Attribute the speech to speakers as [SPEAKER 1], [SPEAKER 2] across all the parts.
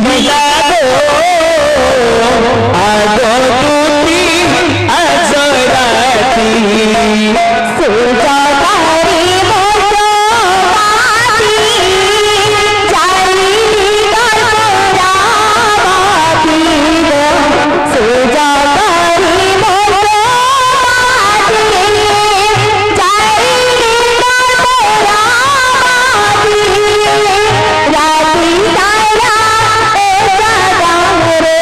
[SPEAKER 1] মহিলা গো আগো তুমি আজরাতি
[SPEAKER 2] সুজাতারি মতো বাতি চাইলি গর্ভরাবাতি সুজাতারি মতো বাতি চাইলি গর্ভরাবাতি রাতি তারা এ জাগাম রে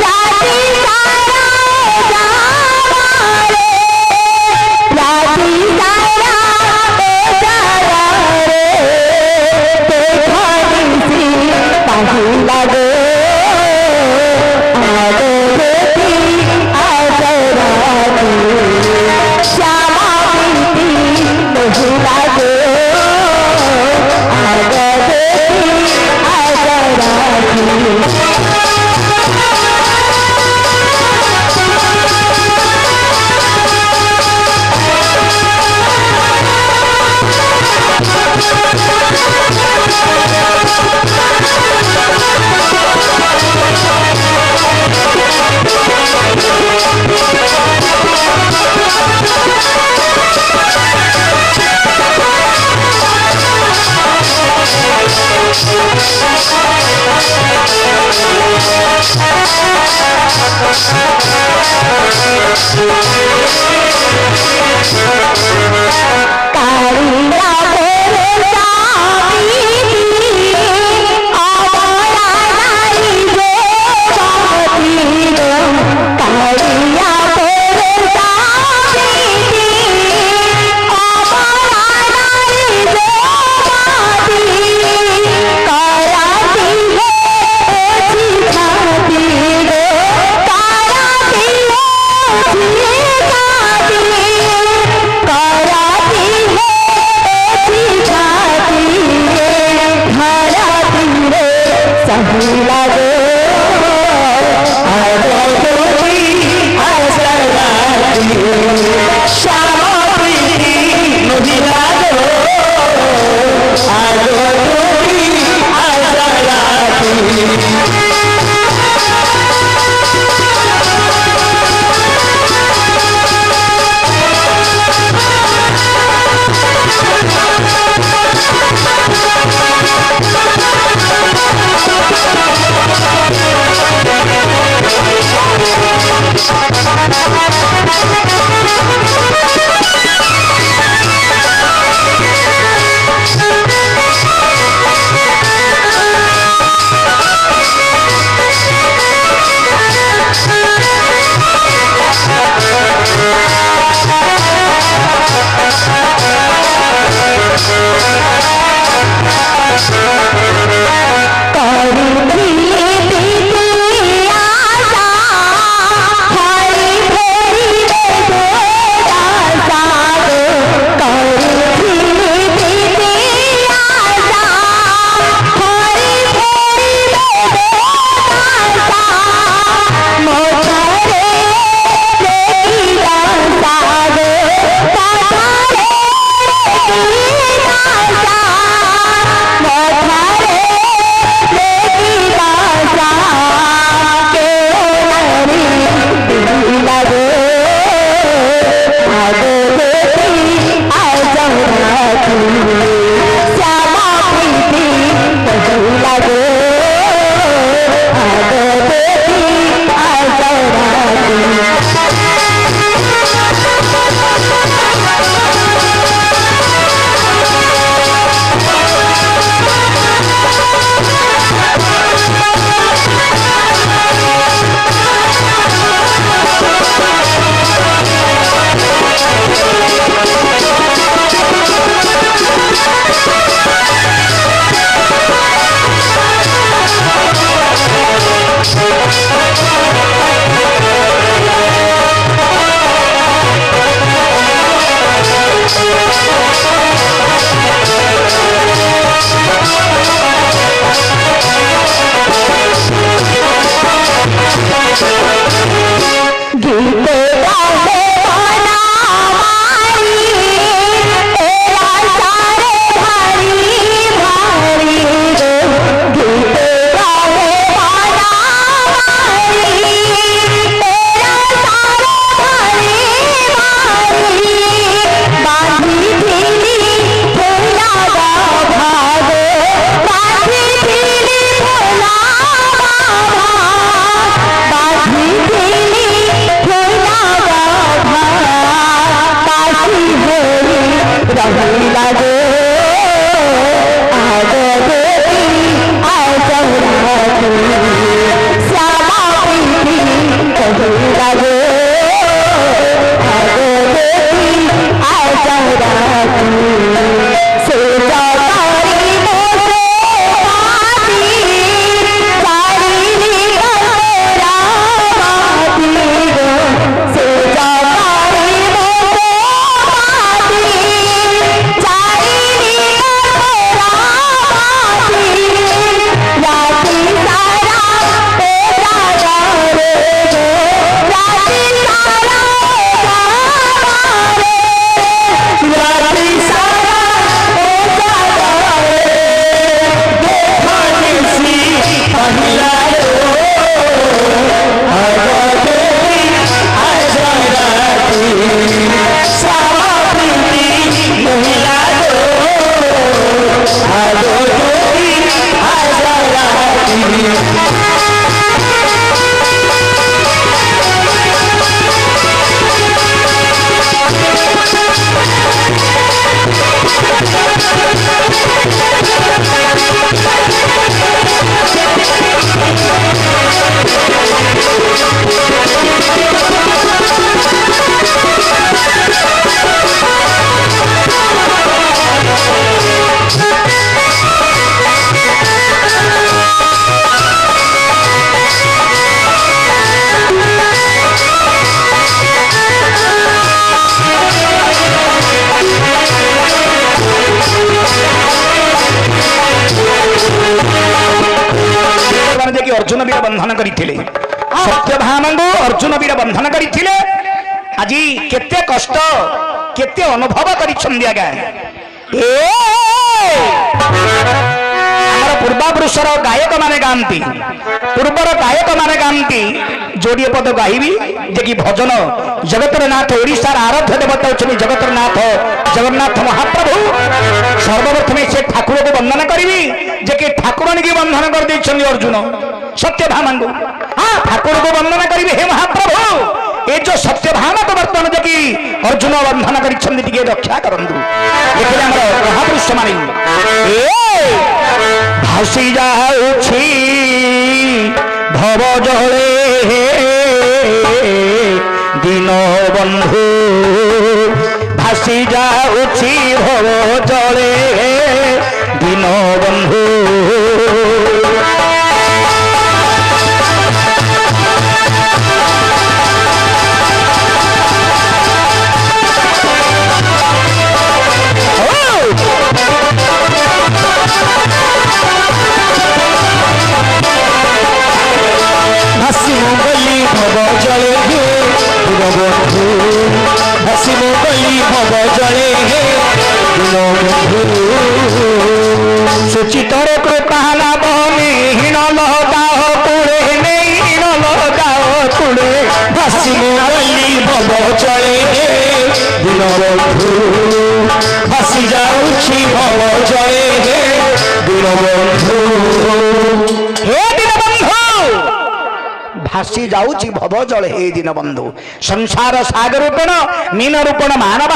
[SPEAKER 2] রাতি তারা এ জাগাম রে রাতি
[SPEAKER 3] ବୀର ବନ୍ଧନ କରିଥିଲେ ସତ୍ୟଭାମାଙ୍କୁ ଅର୍ଜୁନ ବୀର ବନ୍ଧନ କରିଥିଲେ ଆଜି କେତେ କଷ୍ଟ କେତେ ଅନୁଭବ କରିଛନ୍ତି ଆଜ୍ଞା ଆମର ପୂର୍ବାପୁରୁଷର ଗାୟକ ମାନେ ଗାଆନ୍ତି ପୂର୍ବର ଗାୟକ ମାନେ ଗାଆନ୍ତି ଯୋଡ଼ିଏ ପଦ ଗାଇବି ଯେ କି ଭଜନ ଜଗତର ନାଥ ଓଡ଼ିଶାର ଆରାଧ୍ୟ ଦେବତା ହେଉଛନ୍ତି ଜଗତର ନାଥ ଜଗନ୍ନାଥ ମହାପ୍ରଭୁ ସର୍ବପ୍ରଥମେ ସେ ଠାକୁରକୁ ବନ୍ଦନା କରିବି ଯେ କି ଠାକୁରାଣୀକି ବନ୍ଦନ କରିଦେଇଛନ୍ତି ଅର୍ଜୁନ ସତ୍ୟଭାମାଙ୍କୁ ଠାକୁରକୁ ବନ୍ଦନା କରିବି ହେ ମହାପ୍ରଭୁ ଏ ଯୋଉ ସତ୍ୟଭାମାକୁ ବର୍ତ୍ତମାନ ଯେ କି ଅର୍ଜୁନ ବନ୍ଧନ କରିଛନ୍ତି ଟିକେ ରକ୍ଷା କରନ୍ତୁ ଦେଖିଲେ ଆମର ମହାପୁରୁଷ ମାନେ ଭାସି ଯାଉଛି ଭବ ଜଳେ ଦିନ ବନ୍ଧୁ ଭାସି ଯାଉଛି ଭବ ଜଳେ ଦିନ ବନ୍ଧୁ সুচিতর কৃপা লাভ হীন লগাও কুড়ে নেই লগাও কুড়ে ভাসি গলি ভব চলে দিন বন্ধু ভাসি যাଉଛି ভব চলে দিন বন্ধু হে দিন বন্ধু ভাসি যাଉଛି ভব জଳେ হে দিନ ବନ୍ଧୁ ସଂସାର ସାଗର ରୂପଣ ମୀନ ରୂପଣ ମାନବ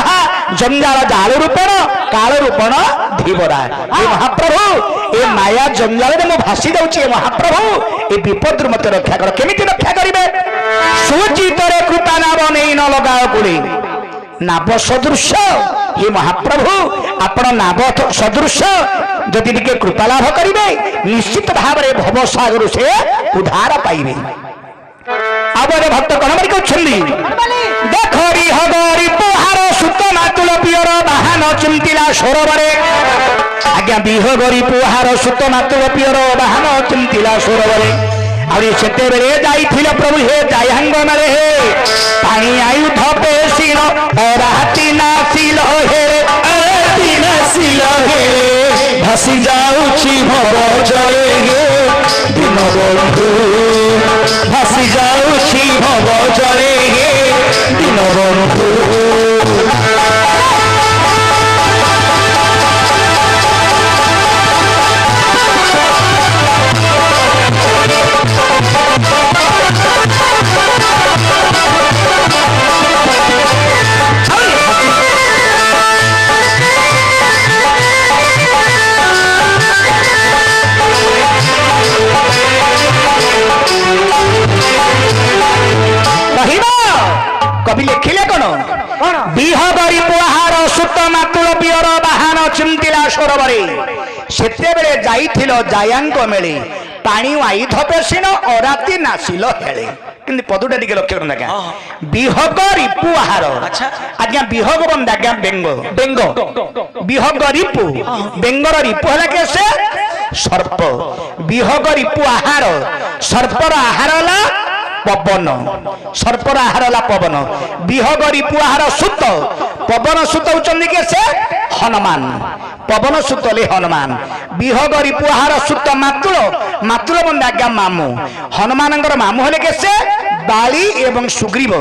[SPEAKER 3] ଜଞ୍ଜାଳ ଜାଳ ରୂପଣ କାଳ ରୂପଣ ଧୀବରା ଏ ମହାପ୍ରଭୁ ଏ ମାୟା ଜଞ୍ଜାଳରେ ମୁଁ ଭାସି ଯାଉଛି ଏ ମହାପ୍ରଭୁ ଏ ବିପଦରୁ ମତେ ରକ୍ଷା କର କେମିତି ରକ୍ଷା କରିବେ ସୁଚିତରେ କୃପା ନାବ ନେଇ ନ ଲଗାଅ କୁଳି ନାବ ସଦୃଶ ହେ ମହାପ୍ରଭୁ ଆପଣ ନାବ ସଦୃଶ ଯଦି ଟିକେ କୃପା ଲାଭ କରିବେ ନିଶ୍ଚିତ ଭାବରେ ଭବସାଗରରୁ ସେ ଉଦ୍ଧାର ପାଇବେ ଆବରେ ଭକ୍ତ କଣ କରି କହୁଛନ୍ତି ଦେଖରି ହଗରି ପୁହାର ସୁତ ମାତୁଳ ପିଅର ବାହାନ ଚିନ୍ତିଲା ସରୋବରେ ଆଜ୍ଞା ବିହଗରି ପୁହାର ସୁତ ମାତୁଳ ପିଅର ବାହାନ ଚିନ୍ତିଲା ସରୋବରେ ଆହୁରି ସେତେବେଳେ ଯାଇଥିଲେ ପ୍ରଭୁ ହେ ଜାୟାଙ୍ଗ ମେଳେ ହେ ପାଣି ଆୟୁଧ ପେଶିନ ରାତି ନାସିଲ ହେ ନାସିଲ ହେ ଭାସି ଯାଉଛି ଭବ ଜଳେ ଦିନ ବନ୍ଧୁ ভাসি যাଉଛି ভব জলে দিন বন্ধু কবি লেখিলে কোন বিহগরি পুহার সুত মাতুল পিয়র বাহান চিন্তিলা সরোবরে সেতেবেলে যাইছিল জায়াঙ্গ মেলে পানি আইধ পেশিন অরাতি নাসিল হেলে কিন্তু পদুটা দিকে লক্ষ্য করুন আজ্ঞা বিহগ রিপু আহার আজ্ঞা বিহগ বন্ধ আজ্ঞা বেঙ্গ বেঙ্গ বিহগ রিপু বেঙ্গর রিপু হলা কেসে সর্প বিহগ রিপু আহার সর্পর আহার হলা পবন সর্পর আহার হলা পবন বিহগ রিপু আহার সুত পবন সুত হচ্ছেন কে সে হনুমান পবন সুত হলে হনুমান বিহগ রিপু আহার সুত মাতুল মাতুল বন্ধ আজ্ঞা মামু হনুমানଙ୍କର মামু হলে কে সে বালি এবং সুগ্রীব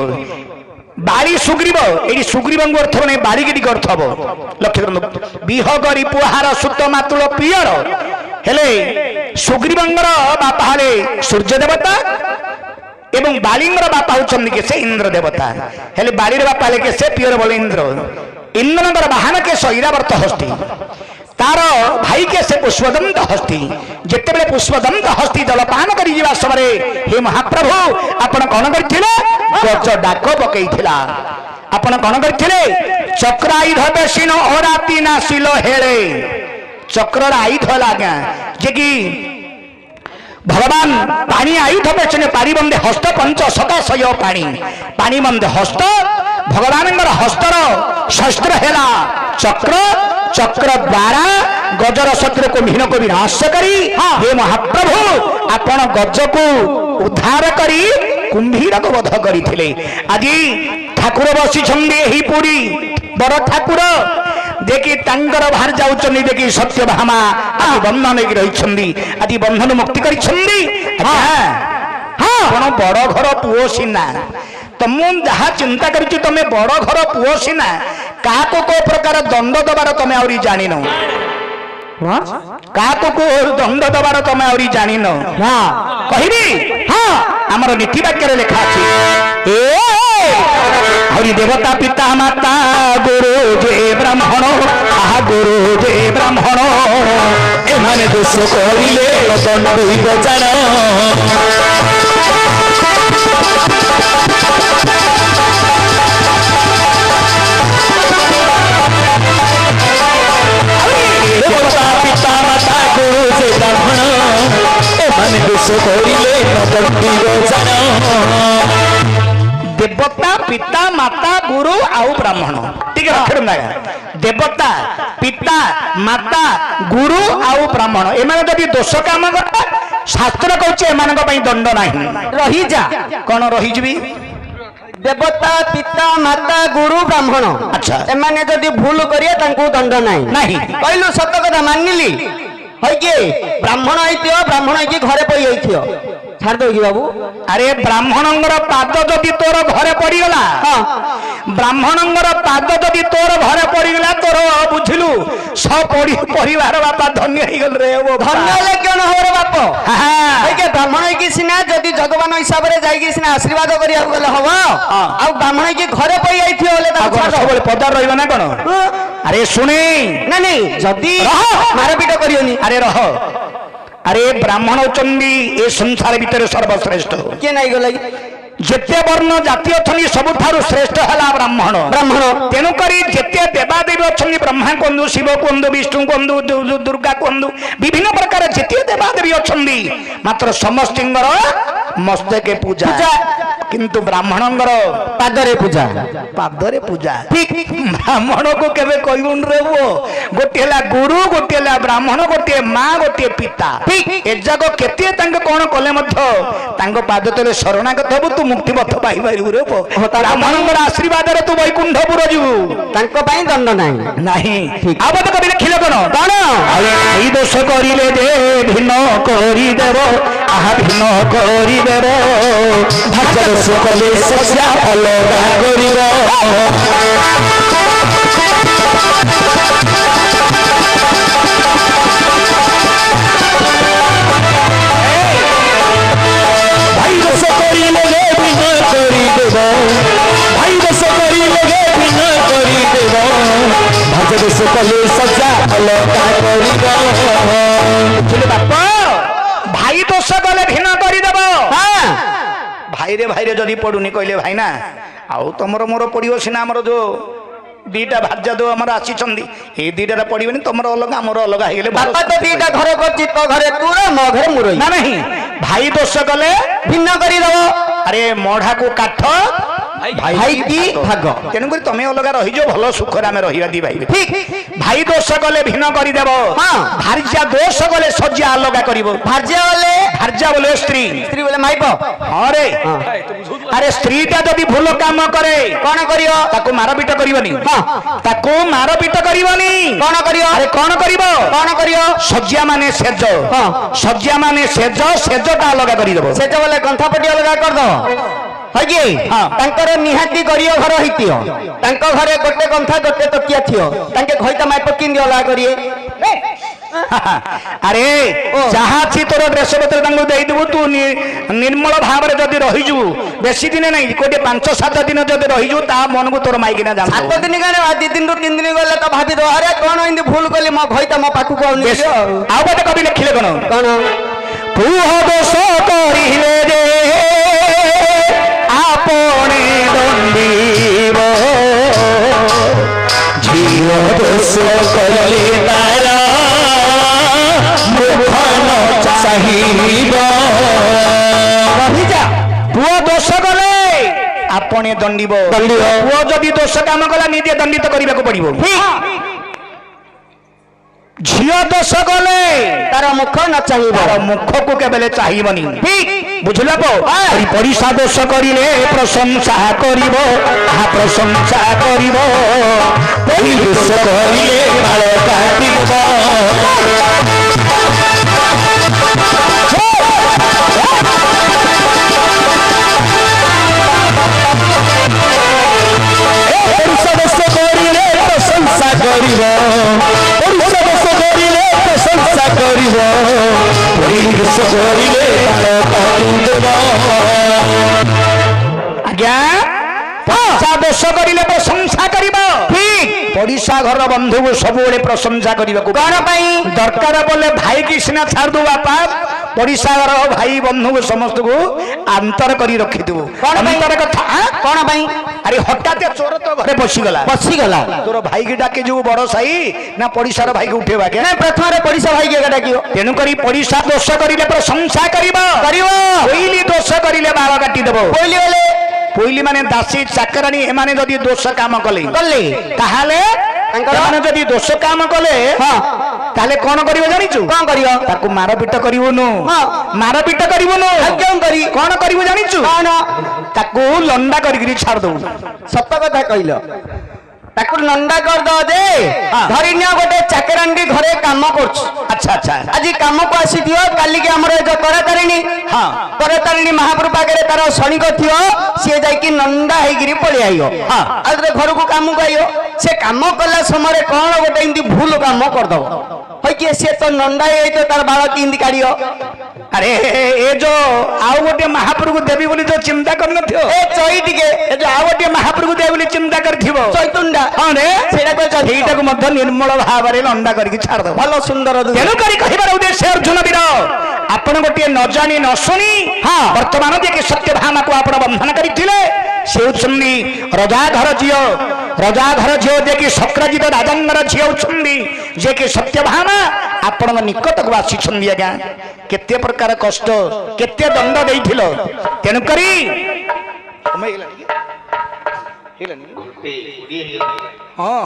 [SPEAKER 3] বাড়ি সুগ্রীব এই সুগ্রীবঙ্গ অর্থ মানে বাড়ি কি অর্থ হব লক্ষ্য করুন বিহগ রিপু আহার সুত মাতুল পিয়র হেলে সুগ্রীবঙ্গর বাপা হলে সূর্য দেবতা এবং বালিঙ্গর বাপা হচ্ছেন কে সে ইন্দ্র দেবতা হেলে বালির বাপা হলে কে সে পিয়র বলে ইন্দ্র ইন্দ্রঙ্গর বাহন কে সে ঐরাবর্ত হস্তি তার ভাই কে সে পুষ্পদন্ত হস্তি যেতবে পুষ্পদন্ত হস্তি জলপান করে যা সময় হে মহাপ্রভু আপন কণ করে গজ ডাক পকাইলা আপন কণ করে চক্র আయుধ বেশিন অরাতি নাসিল হেলে চক্রর আయుধ হল আজ্ঞা যে কি ভগবান পানি আয়ুধ পেছনে পানি বন্ধে হস্ত পঞ্চ সকাশয় পানি পানি বন্ধে হস্ত ভগবান হস্তর শস্ত্র হেলা চক্র চক্র দ্বারা ଗଜର ଶତ୍ରୁକୁ ଭୀନକୁ ବିନାଶ କରି ହେ ମହାପ୍ରଭୁ ଆପଣ ଗଜକୁ ଉଦ୍ଧାର କରି କୁମ୍ଭୀରକୁ ବଧ କରିଥିଲେ। ଆଜି ଠାକୁର ବସିଛନ୍ତି ଏହି ପୁରୀ ବଡ ଠାକୁର ଦେଖି ତାଙ୍କର ବାହାରି ଯାଉଛନ୍ତି ଦେଖି ସତ୍ୟଭାମା ଆଜି ବନ୍ଧନ ନେଇକି ରହିଛନ୍ତି, ଆଜି ବନ୍ଧନ ମୁକ୍ତି କରିଛନ୍ତି। ଆପଣ ବଡ ଘର ପୁଅ ସିନା, ମୁଁ ଯାହା ଚିନ୍ତା କରୁଛି ତମେ ବଡ ଘର ପୁଅ ସିନା କାହାକୁ କୋଉ ପ୍ରକାର ଦଣ୍ଡ ଦବାର ତମେ ଆହୁରି ଜାଣିନ, କାହାକୁ କୋଉ ଦଣ୍ଡ ଦବାର ତମେ ଆହୁରି ଜାଣିନ। କହିବି ଆମର ନୀତି ବାକ୍ୟରେ ଲେଖା ଅଛି ଆହୁରି ଦେବତା ପିତା ମାତା ଗୁରୁ ଯେ ବ୍ରାହ୍ମଣ ଆହା ଗୁରୁ ଯେ ବ୍ରାହ୍ମଣ ଏମାନେ ଦୋଷ କରିଲେ ଦଣ୍ଡ ଜାଣ। ଦେବତା ପିତା ମାତା ଗୁରୁ ଯେ ବ୍ରାହ୍ମଣ ଏମାନେ ଦୋଷ କରିଲେ ଦଣ୍ଡ ଜାଣ। ଦେବତା ପିତା ମାତା ଗୁରୁ ଆଉ ବ୍ରାହ୍ମଣ ଟିକେ ରଖିடும் ନା, ଦେବତା ପିତା ମାତା ଗୁରୁ ଆଉ ବ୍ରାହ୍ମଣ ଏମାନେ ଯଦି ଦୋଷ କାମ କରେ ଶାସ୍ତ୍ର କହୁଛି ଏମାନଙ୍କ ପାଇଁ ଦଣ୍ଡ ନାହିଁ। ରହିଯା କଣ ରହିଯିବି?
[SPEAKER 1] ଦେବତା ପିତା ମାତା ଗୁରୁ ବ୍ରାହ୍ମଣ
[SPEAKER 3] ଆଚ୍ଛା
[SPEAKER 1] ଏମାନେ ଯଦି ଭୁଲ କରିବେ ତାଙ୍କୁ ଦଣ୍ଡ ନାହିଁ।
[SPEAKER 3] ନାହିଁ
[SPEAKER 1] କହିଲୁ ସତ କଥା ମାନିଲି ହଇକି ବ୍ରାହ୍ମଣ ହେଇଥିବ, ବ୍ରାହ୍ମଣ ହେଇକି ଘରେ ପଡି ଯାଇଥିବ ଛାଡ଼ିଦଉ କି ବାବୁ?
[SPEAKER 3] ଆରେ ବ୍ରାହ୍ମଣଙ୍କର ପାଦ ଯଦି ତୋର ଘରେ ପଡିଗଲା, ବ୍ରାହ୍ମଣଙ୍କର ପାଦ ଯଦି ତୋର ଘରେ ପଡିଗଲା ତୋର ବୁଝିଲୁ ପରିବାର ବାପା ଧନ୍ୟ ହେଇଗଲ ରେ।
[SPEAKER 1] ଧନ୍ୟ ହେଲେ କଣ ହବ ରେ ବାପ? ବ୍ରାହ୍ମଣ ହେଇକି ସିନା ଯଦି ଭଗବାନ ହିସାବରେ ଯାଇକି ସିନା ଆଶୀର୍ବାଦ କରିବାକୁ ଗଲେ ହବ, ଆଉ ବ୍ରାହ୍ମଣ ହେଇକି ଘରେ ପଡି ଯାଇଥିବ ବୋଲେ
[SPEAKER 3] ସବୁବେଳେ ପଦାର ରହିବ ନା କଣ? ଆରେ ଶୁଣି
[SPEAKER 1] ନାଇଁ ଯଦି ମାରପିଟ କରିବନି।
[SPEAKER 3] ଆରେ ରହ, ଆରେ ବ୍ରାହ୍ମଣ ହଉଛନ୍ତି ଏ ସଂସାର ଭିତରେ ସର୍ବଶ୍ରେଷ୍ଠ।
[SPEAKER 1] କିଏ ନାଇଁ ଗଲା
[SPEAKER 3] ଯେତେ ବର୍ଣ୍ଣ ଜାତି ଅଛନ୍ତି ସବୁଠାରୁ ଶ୍ରେଷ୍ଠ ହେଲା ବ୍ରାହ୍ମଣ। ବ୍ରାହ୍ମଣ ତେଣୁକରି ଯେତେ ଦେବାଦେବୀ ଅଛନ୍ତି ବ୍ରହ୍ମା କୁହନ୍ତୁ, ଶିବ କୁହନ୍ତୁ, ବିଷ୍ଣୁ କୁହନ୍ତୁ, ଦୁର୍ଗା କୁହନ୍ତୁ, ବିଭିନ୍ନ ପ୍ରକାର ଯେତେ ଦେବାଦେବୀ ଅଛନ୍ତି ମାତ୍ର ସମସ୍ତଙ୍କର ମସ୍ତକେ ପୂଜା, କିନ୍ତୁ ବ୍ରାହ୍ମଣଙ୍କର
[SPEAKER 1] ପାଦରେ ପୂଜା।
[SPEAKER 3] ପାଦରେ ପୂଜା ଠିକ। ବ୍ରାହ୍ମଣକୁ କେବେ କହିବୁନି ରେ ପୁଅ, ଗୋଟିଏ ହେଲା ଗୁରୁ, ଗୋଟିଏ ହେଲା ବ୍ରାହ୍ମଣ, ଗୋଟିଏ ମା, ଗୋଟିଏ ପିତା। ଠିକ ଏ ଯାକ କେତେ ତାଙ୍କ କଣ କଲେ ମଧ୍ୟ ତାଙ୍କ ପାଦ ତଳେ ଶରଣାଗତ ହବୁ, ତୁ ମୁକ୍ତି ପଥ ପାଇପାରିବୁ ରେ ପୁଅ। ବ୍ରାହ୍ମଣଙ୍କର ଆଶୀର୍ବାଦରେ ତୁ ବୈକୁଣ୍ଠପୁର ଯିବୁ, ତାଙ୍କ ପାଇଁ ଦଣ୍ଡ ନାହିଁ। ନାହିଁ ଆଉ ବୋଧେ କବି ଲେଖିଲେ କଣ କଣ ଏଇ ଦୋଷ କରିଲେ ଯେ ଭିନ୍ନ କରିଦେବ, ଆହା ଭିନ୍ନ କରିଦେବ, ଭାଗ୍ୟ ଦୋଷ କଲେ ସଜା ଅଲଗା କରିବ। ଭାଇ ଦୋଷ କରିଲେ ଭିନ୍ନ କରିଦେବ, ଭାଇ ଦୋଷ କରିଲେ ଭିନ୍ନ କରିଦେବ, ଭାଗ୍ୟ ଦୋଷ କଲେ ସଜା ଅଲଗା କରିବ। ବାପ ଭାଇ ଦୋଷ କଲେ ଭିନ୍ନ କରିଦେବ। ଭାଇରେ ଭାଇରେ ଯଦି ପଡୁନି କହିଲେ ଭାଇ ନା ଆଉ ତମର ମୋର ପଡିବ ସିନା, ଆମର ଯୋଉ ଦିଟା ଭାର୍ଯ୍ୟା ଯୋଉ ଆମର ଆସିଛନ୍ତି ଏଇ ଦିଟା ପଡିବନି, ତମର ଅଲଗା ଆମର ଅଲଗା ହେଇଗଲେ
[SPEAKER 1] ବାପା ତ ଦିଟା ଘର କରିଛି, ତୋ ଘରେ ତୁ ମୋ ଘରେ ମୁଁ
[SPEAKER 3] ନା ନାହିଁ। ଭାଇ ଦୋଷ କଲେ
[SPEAKER 1] ଭିନ୍ନ କରିଦବ।
[SPEAKER 3] ଆରେ ମଢାକୁ କାଠ ଭାଇ କି ଭାଗ, ତେଣୁକରି ତମେ ଅଲଗା ରହିଯିବ, ଭଲ ସୁଖରେ ଆମେ ରହିବା ଦି ଭାଇ। ଠିକ ଭାଇ ଦୋଷ କଲେ ଭିନ୍ନ କରିଦେବ, ଭାର୍ଯ୍ୟା ଦୋଷ କଲେ ସଜ୍ଜା ଅଲଗା କରିବ। ଭାର୍ଯ୍ୟା ବୋଲେ ସ୍ତ୍ରୀ,
[SPEAKER 1] ସ୍ତ୍ରୀ ବୋଲେ ମାଇପ।
[SPEAKER 3] ହଁ ରେ ଆରେ ସ୍ତ୍ରୀଟା ଯଦି ଭୁଲ କାମ କରେ କଣ କରିବ? ତାକୁ ମାରପିଟ କରିବନି, ତାକୁ ମାରପିଟ କରିବନି। କଣ କରିବ? ଆରେ କଣ କରିବ? କଣ କରିବ? ସଜ୍ଜା ମାନେ ସେଜ, ସଜ୍ଜା ମାନେ ସେଜ, ସେଜଟା ଅଲଗା କରିଦବ।
[SPEAKER 1] ସେଜ ବୋଲେ ଗନ୍ଥାପଟି ଅଲଗା କରିଦବ।
[SPEAKER 2] ତାଙ୍କର ନିହାତି ଗରିବ ଘର ହେଇଥିବ, ତାଙ୍କ ଘରେ ଗୋଟେ ଗନ୍ଥା ଗୋଟେ ତକିଆ ଥିବ, ତାଙ୍କେ ଘଇତା ମାଇପ କିନ୍ତି ଅଲଗା କରିବେ?
[SPEAKER 3] ଆରେ ଯାହା ଅଛି ତୋର ଡ୍ରେସ ପତ୍ର ତାଙ୍କୁ ଦେଇଦେବୁ, ତୁ ନିର୍ମଳ ଭାବରେ ଯଦି ରହିଯିବୁ, ବେଶୀ ଦିନ ନାହିଁ କୋଟେ 5-7 ଦିନ ଯଦି ରହିଯିବୁ, ତା ମନକୁ ତୋର ମାଇକିନା ଯାଉ।
[SPEAKER 2] 7 ଦିନ କାରଣ 2 ଦିନରୁ 3 ଦିନ ଗଲେ ତ ଭାବିଦବ ଆରେ କଣ ଏମିତି ଭୁଲ କଲି, ମୋ ଘଇତା ମୋ ପାଖକୁ ଆଉ
[SPEAKER 3] ଗୋଟେ କବି ଲେଖିଲେ କଣ
[SPEAKER 2] କଣ
[SPEAKER 3] ପୁଅ ଦୋଷ କରିଲେ ରେ আপনে দণ্ডিব, ঝিও দোষ করলে তারা মুখ চাহিব। পুଅ দোষ কলে আপনে দণ্ডিব, পুଅ যদি দোষ কাম কলা নিজে দণ্ডিত କରିବାକୁ ପଡିବ। ଝିଅ ଦୋଷ କଲେ
[SPEAKER 2] ତାର ମୁଖ ନ ଚାହିଁବ
[SPEAKER 3] ତାର ମୁଖକୁ କେବେ ଚାହିଁବନି।
[SPEAKER 2] ଠିକ
[SPEAKER 3] ବୁଝିଲ ପଡ଼ିଶା ଦୋଷ କରିଲେ ପ୍ରଶଂସା କରିବ, ତାହା ପ୍ରଶଂସା କରିବ। ପରି ଦୋଷ କରିଲେ ବାଳ କାଟିବ। ପଡ଼ିଶା ଦୋଷ କରିଲେ ପ୍ରଶଂସା କରିବ, ପଡ଼ିଶା ଦୋଷ କରିଲେ ପ୍ରଶଂସା କରିବ। ପରି ଦୋଷ କରିଲେ ବାଳ କାଟିଦେବ। ଆଜ୍ଞା ପଡ଼ିଶା ଦୋଷ କରିଲେ ପ୍ରଶଂସା କରିବ।
[SPEAKER 2] ଠିକ
[SPEAKER 3] ପଡ଼ିଶା ଘର ବନ୍ଧୁକୁ ସବୁବେଳେ ପ୍ରଶଂସା କରିବାକୁ
[SPEAKER 2] କଣ ପାଇଁ?
[SPEAKER 3] ଦରକାର ପଡ଼ିଲେ ଭାଇକି ସିନା ଛାଡିଦବୁ ବାପା, ପଡ଼ିଶା ଘର ଭାଇ ବନ୍ଧୁକୁ ସମସ୍ତଙ୍କୁ ଆନ୍ତର କରି ରଖିଥିବୁ।
[SPEAKER 2] କଣ ପାଇଁ?
[SPEAKER 3] ଅନ୍ତର କଥା
[SPEAKER 2] କଣ ପାଇଁ?
[SPEAKER 3] ଆରେ ହଠାତ୍ ଚୋର ତ ଘରେ ପଶିଗଲା,
[SPEAKER 2] ପଶିଗଲା
[SPEAKER 3] ତୋର ଭାଇକି ଡାକି ଯିବୁ ବଡ ସାହି ନା ପଡ଼ିଶାର ଭାଇକି ଉଠେଇବା କେ?
[SPEAKER 2] ନାଇଁ ପ୍ରଥମରେ ପଡ଼ିଶା ଭାଇକି ଏକା ଡାକିବ।
[SPEAKER 3] ତେଣୁକରି ପଡ଼ିଶା ଦୋଷ କରିଲେ ପ୍ରଶଂସା କରିବ। ପୋଇଲି ଦୋଷ କରିଲେ ବାଳ କାଟିଦେବ।
[SPEAKER 2] ପଇଲି ଗଲେ
[SPEAKER 3] ପୋଇଲି ମାନେ ଦାସୀ ଚାକରାଣୀ, ଏମାନେ ଯଦି ଦୋଷ କାମ କଲେ
[SPEAKER 2] ଗଲେ
[SPEAKER 3] ତାହେଲେ ଏମାନେ ଯଦି ଦୋଷ କାମ କଲେ
[SPEAKER 2] ହଁ
[SPEAKER 3] ତାହେଲେ କଣ କରିବ ଜାଣିଛୁ?
[SPEAKER 2] କଣ କରିବ?
[SPEAKER 3] ତାକୁ ମାରପିଟ କରିବୁନୁ।
[SPEAKER 2] ହଁ।
[SPEAKER 3] ମାରପିଟ କରିବୁନୁ।
[SPEAKER 2] ଆଉ କେଉଁ କରି
[SPEAKER 3] କଣ କରିବୁ ଜାଣିଛୁ?
[SPEAKER 2] କଣ?
[SPEAKER 3] ତାକୁ ଲଣ୍ଡା କରିକିରି ଛାଡିଦବୁ।
[SPEAKER 2] ସତ କଥା କହିଲ। ତାକୁ ନଣ୍ଡା କରିଦବ ଯେ
[SPEAKER 3] ହଁ।
[SPEAKER 2] ଧରିନିଅ ଗୋଟେ ଚାକରାଣୀ ଘରେ କାମ କରୁଛୁ।
[SPEAKER 3] ଆଚ୍ଛା ଆଚ୍ଛା
[SPEAKER 2] ଆଜି କାମକୁ ଆସିଥିବ, କାଲିକି ଆମର ଏ ଯୋଉ କରତାରିଣୀ
[SPEAKER 3] ହଁ।
[SPEAKER 2] କରତାରିଣୀ ମହାପ୍ରଭୁ ପାଖରେ ତାର ଶଣିକ ଥିବ, ସିଏ ଯାଇକି ନଣ୍ଡା ହେଇକିରି ପଳେଇ ଆଇବ।
[SPEAKER 3] ହଁ।
[SPEAKER 2] ଆଉ ଯେତେବେଳେ ଘରକୁ କାମକୁ ଆଇବ, ସେ କାମ କଲା ସମୟରେ କଣ ଗୋଟେ ଏମିତି ଭୁଲ କାମ କରିଦବ, ହଇକି ସିଏ ତ ନଣ୍ଡା ହେଇଯାଇଥିବ, ତାର ବାଳ କେମିତି କାଢିବ?
[SPEAKER 3] ଆରେ ଏ ଯୋଉ ଆଉ ଗୋଟେ ମହାପ୍ରଭୁ ଦେବି ବୋଲି ଯୋଉ ଚିନ୍ତା କରିନଥିବ,
[SPEAKER 2] ଏ ଚଇ ଟିକେ
[SPEAKER 3] ଏ ଯୋଉ ଆଉ ଗୋଟେ ମହାପ୍ରଭୁ ଦେବି ବୋଲି ଚିନ୍ତା କରିଥିବ,
[SPEAKER 2] ଚୈତୁଣ୍ଡା
[SPEAKER 3] ହଁ ରେ
[SPEAKER 2] ସେଇଟାକୁ
[SPEAKER 3] ସେଇଟାକୁ ମଧ୍ୟ ନିର୍ମଳ ଭାବରେ ଲଣ୍ଡା କରିକି ଛାଡିଦବ।
[SPEAKER 2] ଭଲ ସୁନ୍ଦର ଦୁହେଁ।
[SPEAKER 3] ତେଣୁକରି କହିବାର ଉଦ୍ଦେଶ୍ୟ ଅର୍ଜୁନ ବୀର, ଆପଣ ଗୋଟିଏ ନ ଜାଣି ନ ଶୁଣି
[SPEAKER 2] ହଁ।
[SPEAKER 3] ବର୍ତ୍ତମାନ ଯିଏକି ସତ୍ୟଭାମାକୁ ଆପଣ ବନ୍ଧନ କରିଥିଲେ, ସେ ହେଉଛନ୍ତି ରଜାଘର ଝିଅ। ରଜାଘର ଝିଅ ଯିଏକି ଶକ୍ରଜିତ ରାଜାଙ୍କର ଝିଅ ହେଉଛନ୍ତି, ଯିଏକି ସତ୍ୟଭାମା ଆପଣଙ୍କ ନିକଟକୁ ଆସିଛନ୍ତି। ଆଜ୍ଞା କେତେ ପ୍ରକାର କଷ୍ଟ, କେତେ ଦଣ୍ଡ ଦେଇଥିଲ। ତେଣୁକରି ହଁ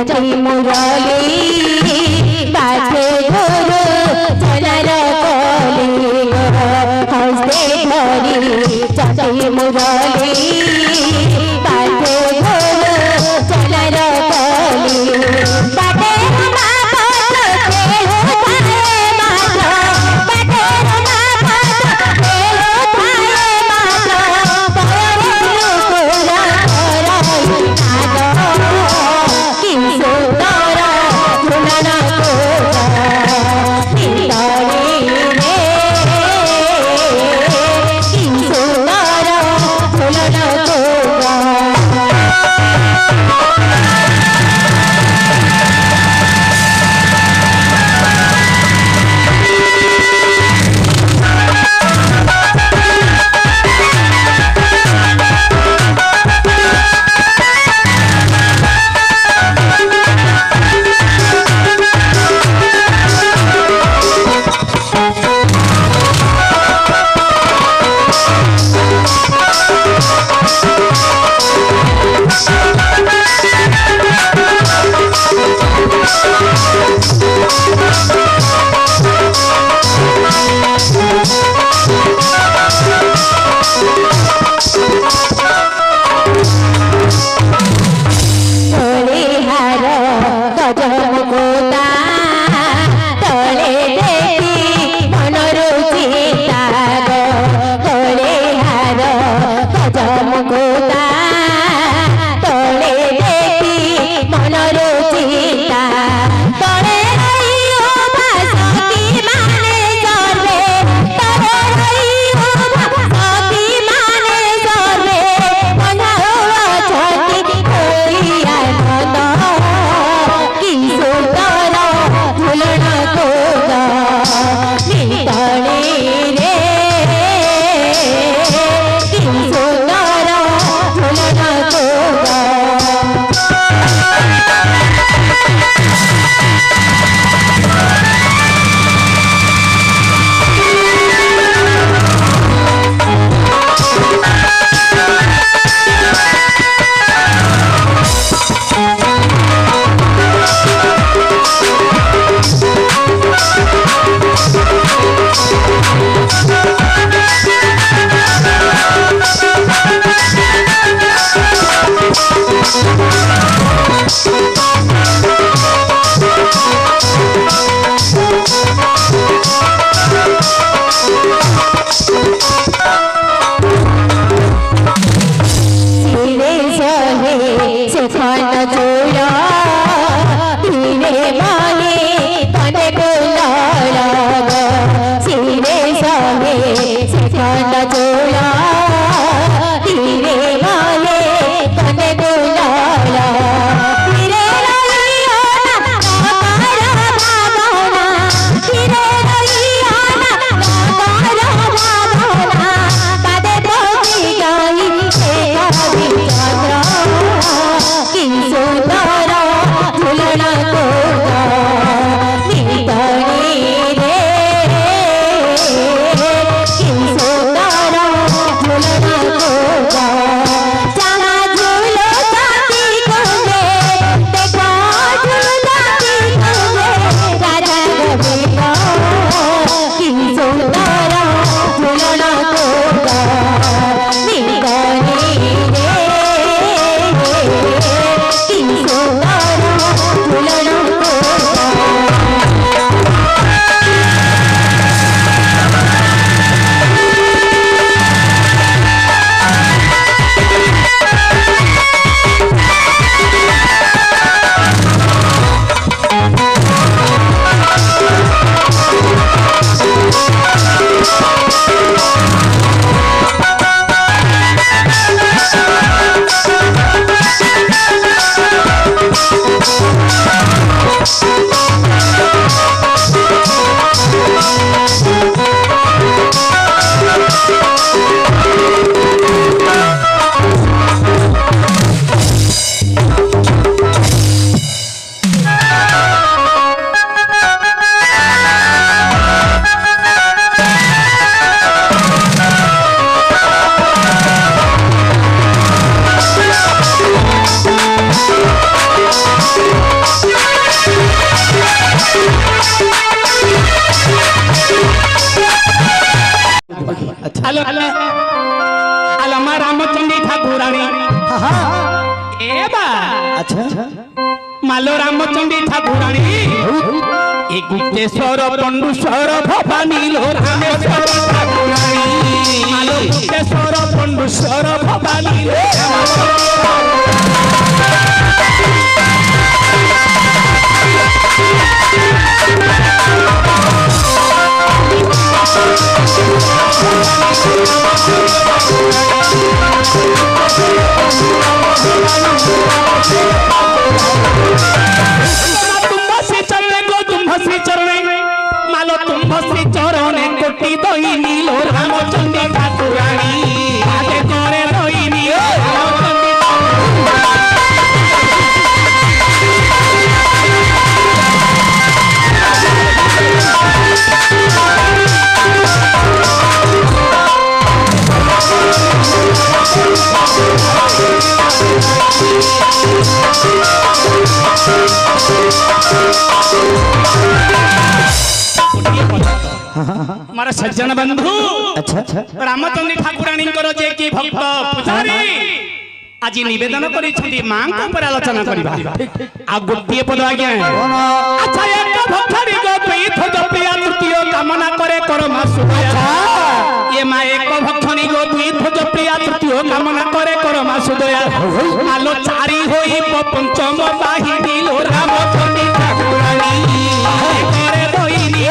[SPEAKER 4] चटी मुरली बाजे घोरो चलर कली हस्ते धरी चटी मुरली बाजे घोरो चलर कली बाटे
[SPEAKER 3] ମାଲୋ ରାମଚଣ୍ଡୀ ଠାକୁରାଣୀ ଏ ଗୁପ୍ତେଶ୍ୱର ପଣ୍ଡୁଶ୍ୱର ଭବାନୀ ଲୋ ରାମେଶ୍ୱର ଠାକୁରାଣୀ ମାଲୋ ଗୁପ୍ତେଶ୍ୱର ପଣ୍ଡୁଶ୍ୱର ଭବାନୀ ଲୋ মালো তুমি চরণে কোটি দইনি লো রামচন্দ্র ঠাকুরানী আগে করে দইনি मारा सज्जन बंधु रामचंद्र ठाकुराणी जे कि भक्त पुजारी आज निवेदन करी मां को पर आलोचना करबा आ गोटिए पद आज्ञा अच्छा एक भक्तरी गो पीठ जपिया तृतीय कामना करे करमा सुदया ये मां एक भक्तनी गो पीठ जपिया तृतीय कामना करे करमा सुदया आलो चारी होई पंचम बाहिनी लो रामचंद्र ठाकुराणी करे दोइनी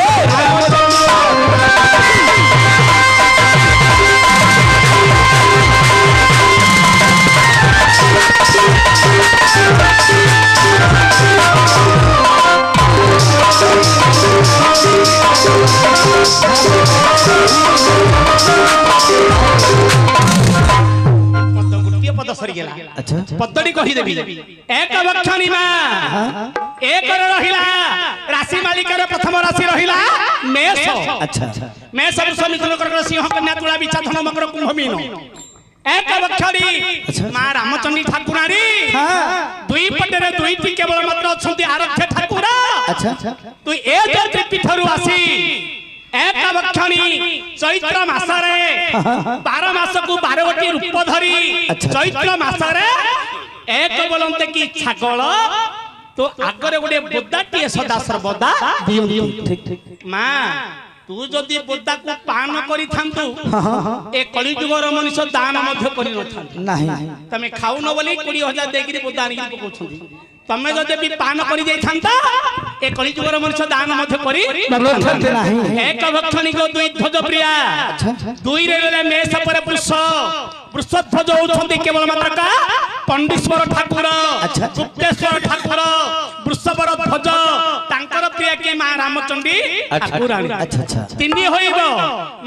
[SPEAKER 3] पद सरी गेला पद्दड़ी कहि देबी एक वक्षणी मा एक रहिला राशि मालिकर प्रथम राशि रहिला मेष मेष मिथुन कर्कट सिंह कन्या तुला बिच्छा धनु मकर कुंभ मीन एक वक्षणी मां रामचंद्री ठाकुराणी दुई पटेरे दुईटी केवल मात्र अछंती आरक्ष ठाकुर तू ए जो त्रिपीठरु आसी एक वक्षणी चैत्र मासरे 12 मास को 12 गोटी रूप धरी चैत्र मासरे एक बोलते कि छागल तो आगरे गोटे बोदाटी सदा सर्वदा मां तू जदि बोदा को पान करि थांतु ए कली जुगर मनुष्य दान मध्य करि न थांतु नाही तमे खाउ न बोली 20000 देगिरी बोदा आनि पकोछंती तमे जदि भी पान करि जाई थांता ए कली जुगर मनुष्य दान मध्य करि नाही एक भक्षणी को दुई ध्वज प्रिया दुई रे मेष पर पुरुष वृषध्वज होछंती केवल मात्र का पंडीश्वर ठाकुर गुप्तेश्वर ठाकुर वृषभर ध्वज तांकर प्रिया के मां रामचंडी ठाकुराणी तिनी होइबो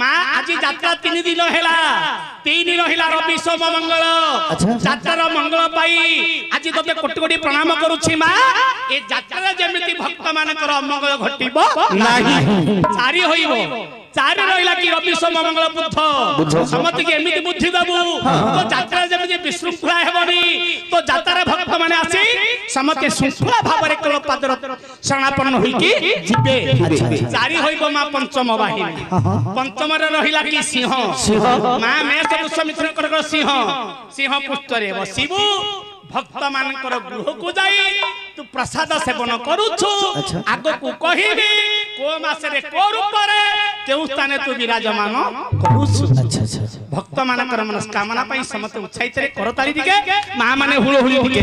[SPEAKER 3] मां आज यात्रा 3 दिन हैला 3 दिन रहिला रवि सोम मंगल यात्रा मंगल पाई आज तते कोटि कोटि प्रणाम करूछि मां ए यात्रा जेमिति भक्त मानकर अमंगल घटिबो नाही सारी होइबो चारि रहिला कि रवि सोम मंगल बुध समति के एमिति बुद्धि दबु तो यात्रा जेमिति विशृंखला हेबनी तो यात्रा भक्त माने आसी समति शृंखला भाबरे कल पादर शरणापन्न होई कि जिबे चारि होइबो मां पंचम बाहिनी पंचम रे रहिला कि सिंह मां मेष पुष्य मिथुन कर्कट सिंह सिंह पुष्टरे बसिबु भक्त मानकर गृह को जाई तू प्रसाद सेवन करूछु आगो को कहिबी को मास रे को रूप रे केउ स्थाने तू विराजमान करूछु भक्त मानकर मनस्कामना पई समत उत्साहित रे करताली दिके मां माने हुळ हुळी दिके